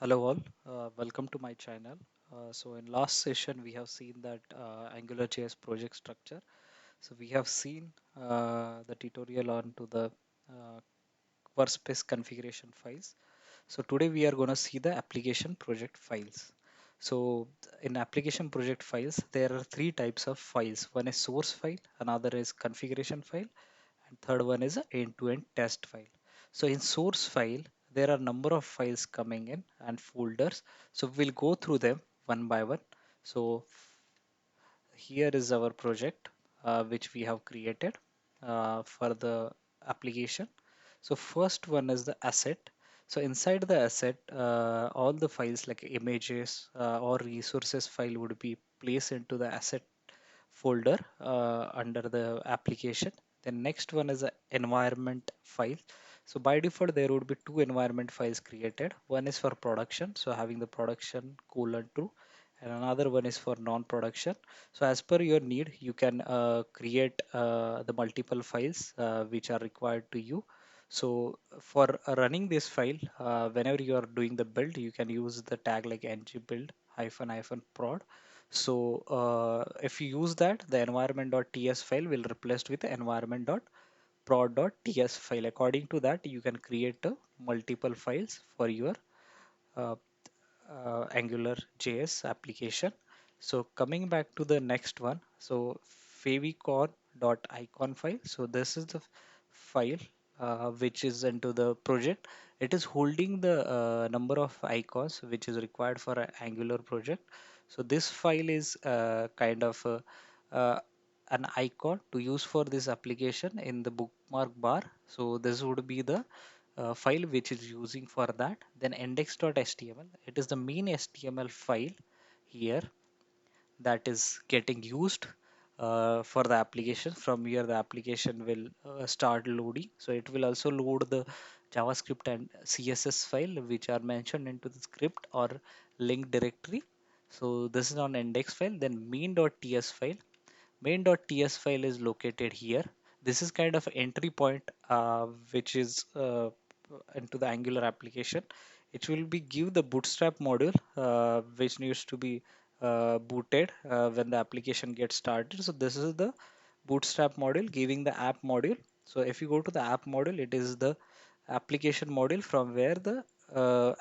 Hello all, welcome to my channel. So in last session we have seen that AngularJS project structure. So we have seen the tutorial on to the uh, workspace configuration files. So today we are going to see the application project files. So in application project files there are three types of files. One is source file, another is configuration file, and third one is a end-to-end test file. So in source file there are number of files coming in and folders, so we'll go through them one by one. So here is our project which we have created for the application. So first one is the asset. So inside the asset all the files like images or resources file would be placed into the asset folder under the application. Then next one is a environment file. So by default there would be two environment files created. One is for production, so having the production colon true, and another one is for non-production. So as per your need you can create the multiple files which are required to you. So for running this file, whenever you are doing the build, you can use the tag like ng build hyphen hyphen prod. So if you use that, the environment.ts file will replaced with the environment.prod.ts file. According to that, you can create multiple files for your uh, Angular JS application. So coming back to the next one, so favicon.icon file. So this is the file which is into the project. It is holding the number of icons which is required for an Angular project. So this file is uh, an icon to use for this application in the bookmark bar. So this would be the file which is using for that. Then index.html, it is the main HTML file here that is getting used for the application. From here the application will start loading, so it will also load the JavaScript and CSS file which are mentioned into the script or link directory. So this is on index file. Then main.ts file, main.ts file is located here. This is kind of entry point which is into the Angular application. It will be give the bootstrap module which needs to be booted when the application gets started. So this is the bootstrap module giving the app module. So if you go to the app module, it is the application module from where the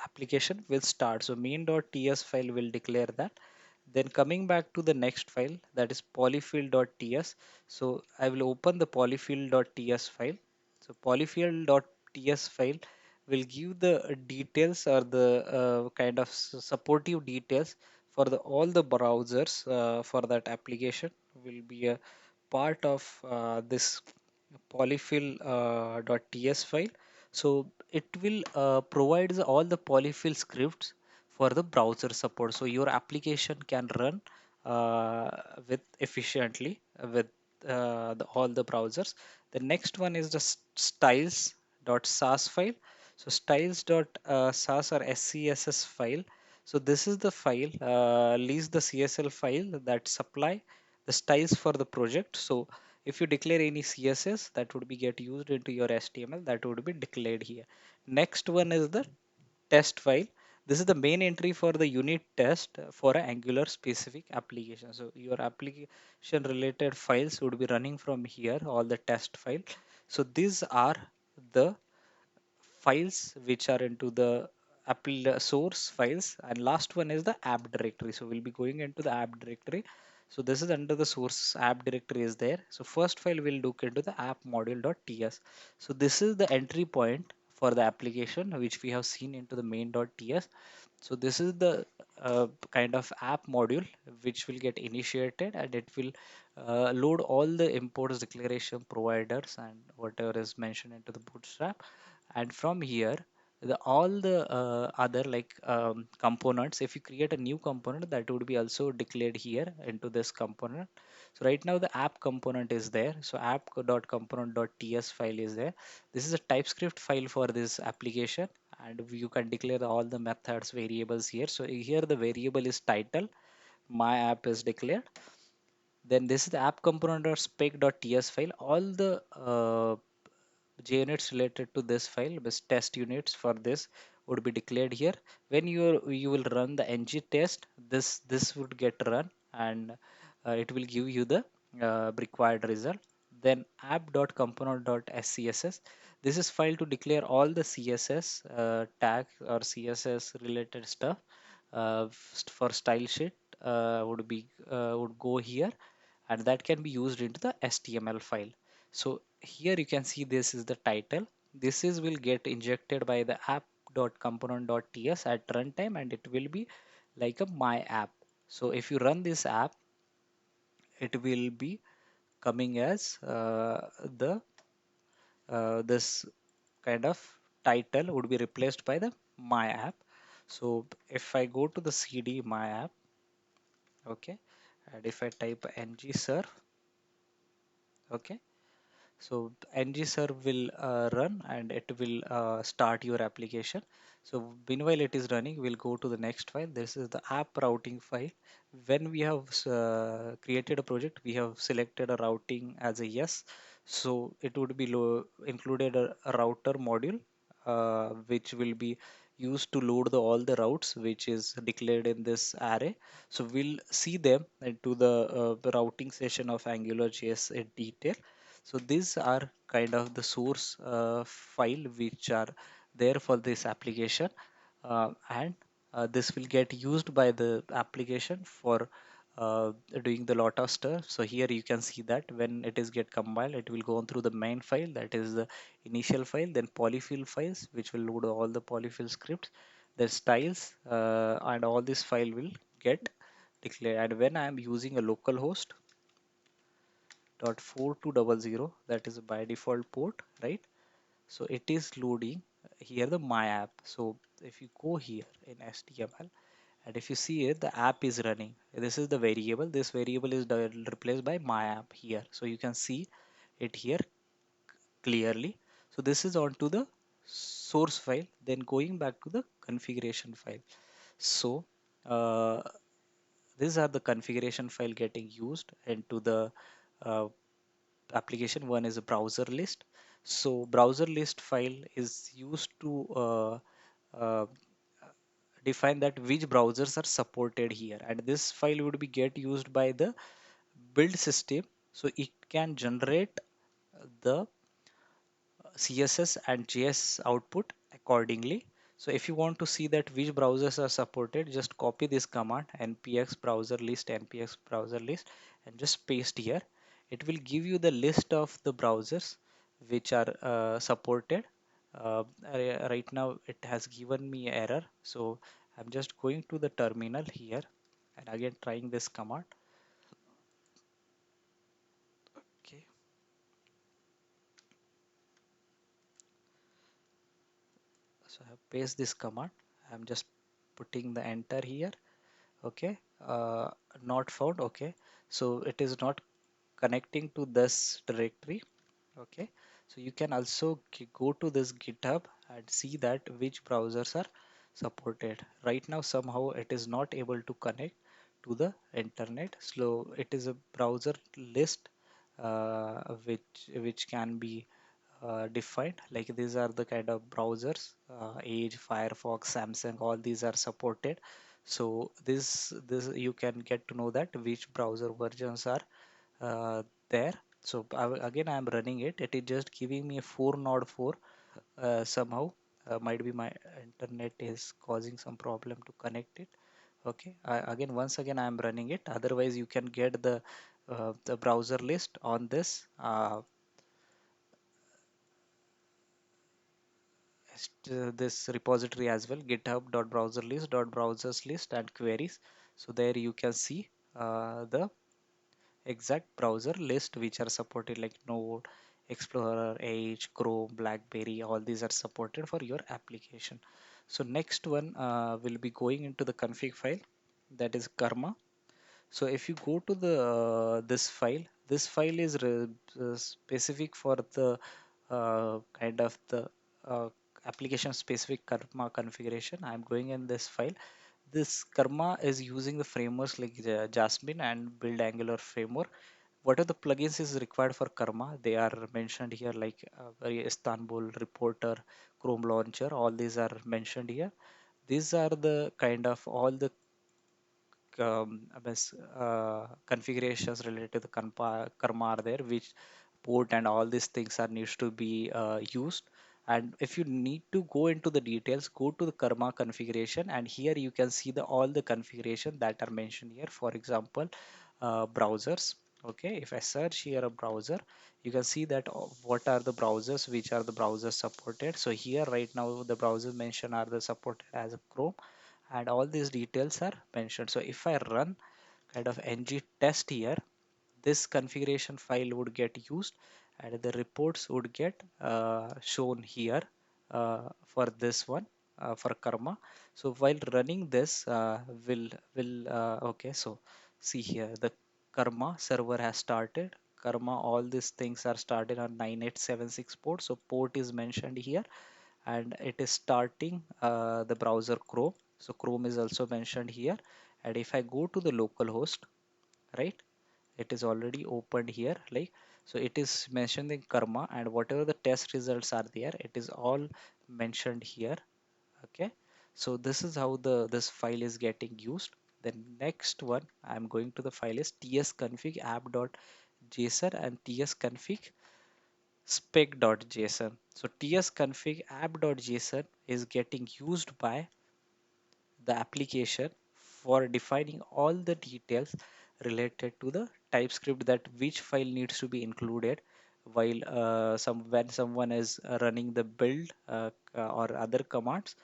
application will start. So main.ts file will declare that. Then coming back to the next file, that is polyfill.ts. So I will open the polyfill.ts file. So polyfill.ts file will give the details or the kind of supportive details for the all the browsers for that application will be a part of this polyfill.ts file. So it will provides all the polyfill scripts for the browser support, so your application can run with efficiently with all the browsers. The next one is the styles.sas file. So styles.sas or scss file. So this is the file leaves the csl file that supply the styles for the project. So if you declare any css, that would be get used into your html, that would be declared here. Next one is the test file. This is the main entry for the unit test for an Angular specific application. So your application related files would be running from here, all the test file. So these are the files which are into the apple source files, and last one is the app directory. So we'll be going into the app directory. So this is under the source app directory is there. So first file will look into the app module.ts. So this is the entry point for the application which we have seen into the main.ts. So this is the kind of app module which will get initiated, and it will load all the imports declaration providers and whatever is mentioned into the bootstrap. And from here all the other like components, if you create a new component, that would be also declared here into this component. So right now the app component is there, so app.component.ts file is there. This is a TypeScript file for this application, and you can declare all the methods variables here. So here the variable is title, my app is declared. Then this is the app component.spec.ts file. All the JUnits related to this file, this test units for this would be declared here. When you will run the ng test, this would get run, and it will give you the required result. Then app.component.scss, this is file to declare all the css tag or css related stuff. For style sheet would go here, and that can be used into the HTML file. So here you can see this is the title. This is will get injected by the app.component.ts at runtime, and it will be like a my app. So if you run this app, it will be coming as the this kind of title would be replaced by the my app. So if I go to the cd my app, okay, and if I type ngserve, okay, so ngserve will run, and it will start your application. So meanwhile it is running, we'll go to the next file. This is the app routing file. When we have created a project, we have selected a routing as a yes, so it would be included a router module which will be used to load all the routes which is declared in this array. So we'll see them into the routing session of AngularJS in detail. So these are kind of the source file which are there for this application, and this will get used by the application for doing the lot of stuff. So here you can see that when it is get compiled, it will go on through the main file, that is the initial file, then polyfill files which will load all the polyfill scripts, the styles, and all this file will get declared. And when I am using a local host dot 4200, that is by default port, right? So it is loading here the my app. So if you go here in HTML, and if you see it, the app is running. This is the variable. This variable is replaced by my app here. So you can see it here clearly. So this is onto the source file. Then going back to the configuration file. So uh, these are the configuration file getting used into the uh, application. One is a browser list. So browser list file is used to uh, define that which browsers are supported here, and this file would be get used by the build system, so it can generate the CSS and JS output accordingly. So if you want to see that which browsers are supported, just copy this command npx browser list, npx browser list, and just paste here. It will give you the list of the browsers which are supported. Right now it has given me error, so I'm just going to the terminal here and again trying this command. Okay, so I have paste this command. I'm just putting the enter here. Okay, not found. Okay, so it is not connecting to this directory. Okay, so you can also go to this GitHub and see that which browsers are supported. Right now somehow it is not able to connect to the internet, so it is a browser list which can be defined. Like these are the kind of browsers, Edge, Firefox, Samsung, all these are supported. So this you can get to know that which browser versions are there. So again I am running it. It is just giving me a 404. Somehow might be my internet is causing some problem to connect it. Okay, again once again I am running it. Otherwise you can get the browser list on this this repository as well, github.browserlist.browsers list and queries. So there you can see the exact browser list which are supported, like Node, Explorer, Edge, Chrome, Blackberry, all these are supported for your application. So next one will be going into the config file, that is Karma. So if you go to the this file is specific for the kind of the uh, application specific Karma configuration. I'm going in this file. This Karma is using the frameworks like Jasmine and Build Angular framework. what are the plugins is required for Karma? They are mentioned here, like Istanbul, Reporter, Chrome Launcher, all these are mentioned here. These are the kind of all the configurations related to the Karma are there, which port and all these things are needs to be used. And if you need to go into the details, go to the Karma configuration, and here you can see the all the configuration that are mentioned here. For example, browsers. Okay, if I search here a browser, you can see that what are the browsers, which are the browsers supported. So here right now the browsers mentioned are the supported as a Chrome, and all these details are mentioned. So if I run kind of ng test here, this configuration file would get used, and the reports would get shown here for this one, for Karma. So while running this, will okay, so see here the Karma server has started. Karma, all these things are started on 9876 port, so port is mentioned here, and it is starting the browser Chrome. So Chrome is also mentioned here. And if I go to the local host, right, it is already opened here, like, so it is mentioned in Karma, and whatever the test results are there, it is all mentioned here. Okay, so this is how the this file is getting used. The next one I'm going to the file is tsconfig app.json and tsconfig spec.json. So tsconfig app.json is getting used by the application for defining all the details related to the TypeScript, that which file needs to be included while when someone is running the build or other commands,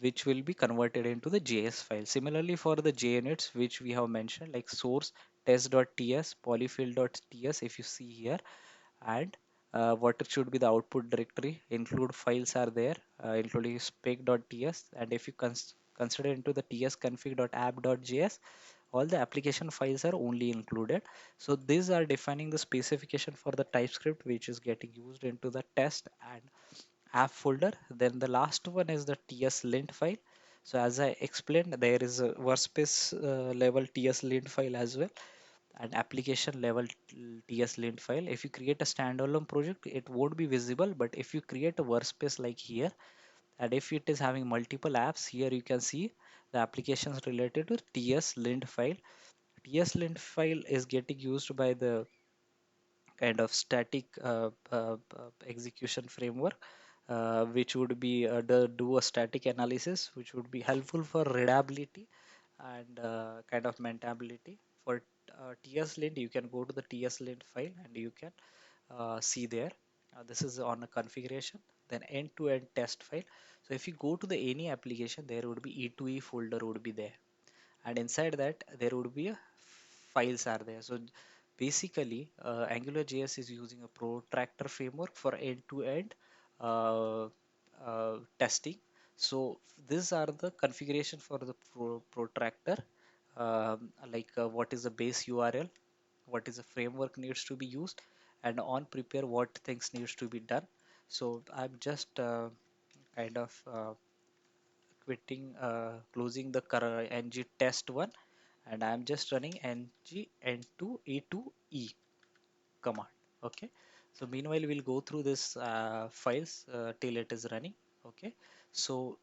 which will be converted into the JS file. Similarly, for the JUnits, which we have mentioned, like source test.ts, polyfill.ts, if you see here, and what should be the output directory, include files are there, including spec.ts, and if you consider into the tsconfig.app.js, all the application files are only included. So these are defining the specification for the TypeScript, which is getting used into the test and app folder. Then the last one is the tslint file. So as I explained, there is a workspace level tslint file as well, an application level tslint file. If you create a standalone project, it won't be visible, but if you create a workspace like here, and if it is having multiple apps, here you can see the applications related to tslint file. Tslint file is getting used by the kind of static execution framework, which would be do a static analysis, which would be helpful for readability and kind of maintainability. For TSLint, you can go to the TSLint file and you can see there. This is on a configuration, then end-to-end test file. So if you go to the any application, there would be E2E folder would be there, and inside that there would be a files are there. So basically, AngularJS is using a protractor framework for end-to-end uh, testing. So these are the configuration for the protractor, like what is the base URL, what is the framework needs to be used, and on prepare what things needs to be done. So I'm just kind of closing the ng test one, and I'm just running ng n2 e2e command. Okay, so meanwhile we'll go through this files till it is running. Okay, so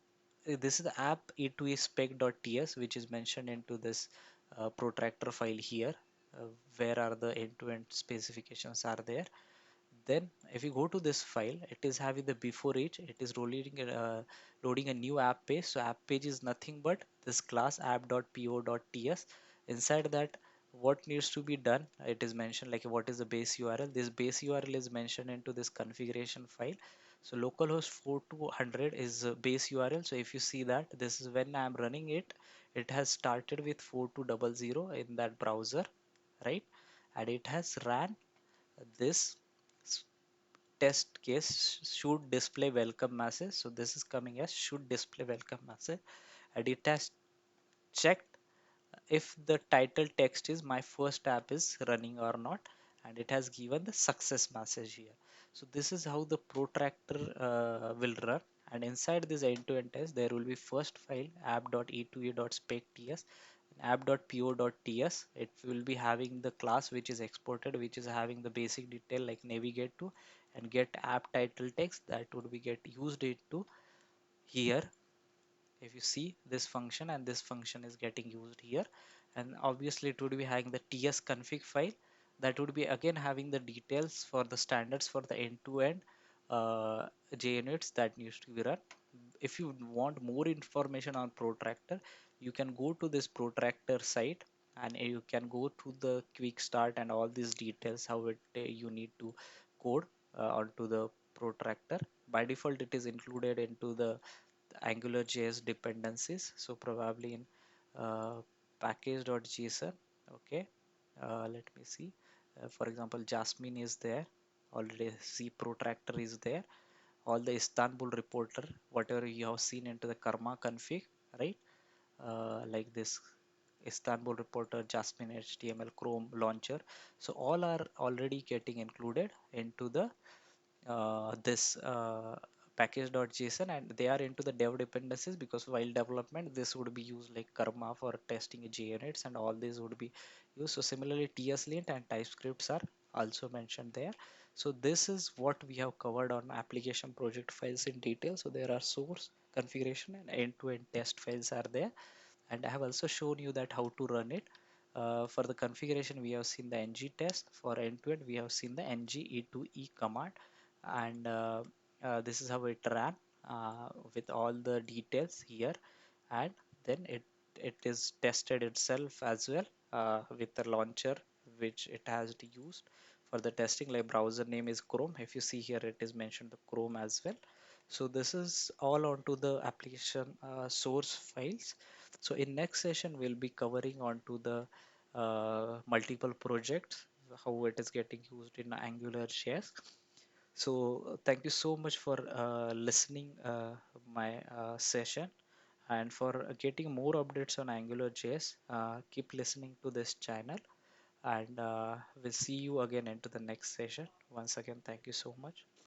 this is the app e2e spec.ts, which is mentioned into this protractor file here, where are the end-to-end specifications are there. Then if you go to this file, it is having the before each, it is loading a new app page. So app page is nothing but this class app.po.ts. Inside that, what needs to be done, it is mentioned like what is the base URL. This base URL is mentioned into this configuration file. So localhost 4200 is base URL. So if you see that, this is when I'm running it, it has started with 4200 in that browser, right? And it has ran this test case should display welcome message. So this is coming as should display welcome message, and it has checked if the title text is my first app is running or not, and it has given the success message here. So this is how the protractor will run, and inside this end-to-end test there will be first file app.e2e.spec.ts, app.po.ts. It will be having the class which is exported, which is having the basic detail like navigate to and get app title text that would be get used into here. If you see this function, and this function is getting used here, and obviously it would be having the ts config file that would be again having the details for the standards for the end-to-end uh, JUnits that needs to be run. If you want more information on protractor, you can go to this protractor site, and you can go to the quick start and all these details how it you need to code onto the protractor. By default it is included into the AngularJS dependencies. So probably in package.json. Okay, let me see. For example, Jasmine is there already. C protractor is there. All the Istanbul reporter, whatever you have seen into the Karma config, right? Like this Istanbul reporter, Jasmine HTML, Chrome launcher. So all are already getting included into the this package.json, and they are into the dev dependencies, because while development this would be used like Karma for testing JUnits, and all these would be used. So similarly TSLint and TypeScripts are also mentioned there. So this is what we have covered on application project files in detail. So there are source, configuration, and end-to-end test files are there, and I have also shown you that how to run it. For the configuration, we have seen the ng test. For end-to-end, we have seen the ng e2e command, and this is how it ran with all the details here, and then it is tested itself as well with the launcher which it has used for the testing. Like browser name is Chrome. If you see here, it is mentioned the Chrome as well. So this is all onto the application source files. So in next session we'll be covering onto the multiple projects, how it is getting used in AngularJS. So thank you so much for listening my session, and for getting more updates on AngularJS, keep listening to this channel, and we'll see you again into the next session. Once again, thank you so much.